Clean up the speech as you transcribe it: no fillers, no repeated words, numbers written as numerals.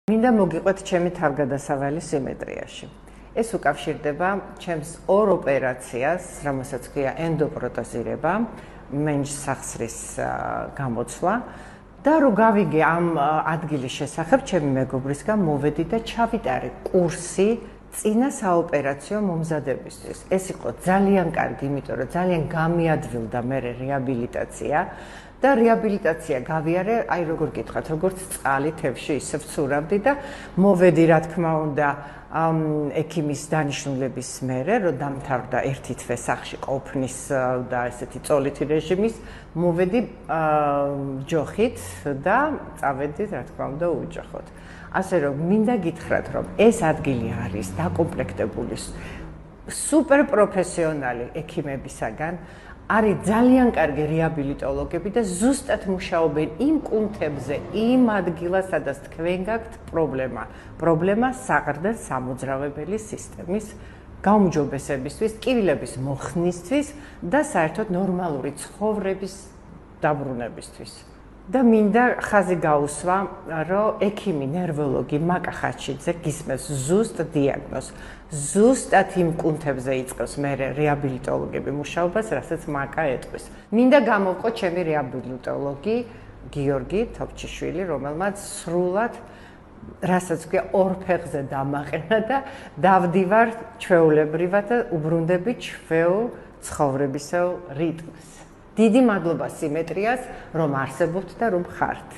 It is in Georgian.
მინდა მოგიყვეთ ჩემი თავგადასავალი სიმეტრიაში. ეს უკავშირდება ჩემს ორ ოპერაციას, რომელსაც ქვია ენდოპროტეზირება, მენჯსახსრის გამოცვლა და რო გავიგე ამ ადგილის შესახებ, ჩემი მეგობრისგან მოვედი და ჩავიტარე კურსი წინა საოპერაციო მომზადებისთვის. ეს იყო ძალიან კარგი, იმიტომ რომ ძალიან გამიადვილდა მე რეაბილიტაცია. და რეაბილიტაცია გავიარე, აი როგორ გითხრათ, როგორც წყალი თევზში ისე ვცურავდი და მოვედი რა თქმა უნდა ექიმის დანიშნულების მერე, რომ დამთავრდა ერთი თვე სახლში ყოფნის და ესეთი წოლითი რეჟიმის, მოვედი ჯოხით და წავედი რა თქმა უნდა უჯახოთ. ასე რომ მინდა გითხრათ, რომ ეს ადგილი არის დაკომპლექტებული სუპერ პროფესიონალი ექიმებისაგან. არის ძალიან კარგი რეაბილიტოლოგები და ზუსტად მუშაობენ იმ კუნთებზე, იმ ადგილას, სადაც თქვენ გაქვთ პრობლემა საყრდენ სამოძრავებელი სისტემის გაუმჯობესებისთვის, კივილების მოხსნისთვის და საერთოდ ნორმალური ცხოვრების დაბრუნებისთვის. და მინდა ხაზი გაუსვა, რომ ექიმი, ნერვოლოგი მაკა ხაჩიძე გისმენს ზუსტ დიაგნოზს. ზუსტად იმ კუნთებზე იწყებს მე რეაბილიტოლოგები მუშაობას, რასაც მაკა ეტყვის. მინდა გამოვყო ჩემი რეაბილიტოლოგი გიორგი თოფჩიშვილი, რომელმაც სრულად რასაც ქვია ორ ფეხზე დამაყენა და დავდივარ ჩვეულებრივად და უბრუნდები ჩვეულ ცხოვრებისეულ რიტმს. დიდი მადლობა სიმეტრიას, რომ არსებობთ და რომ ხართ.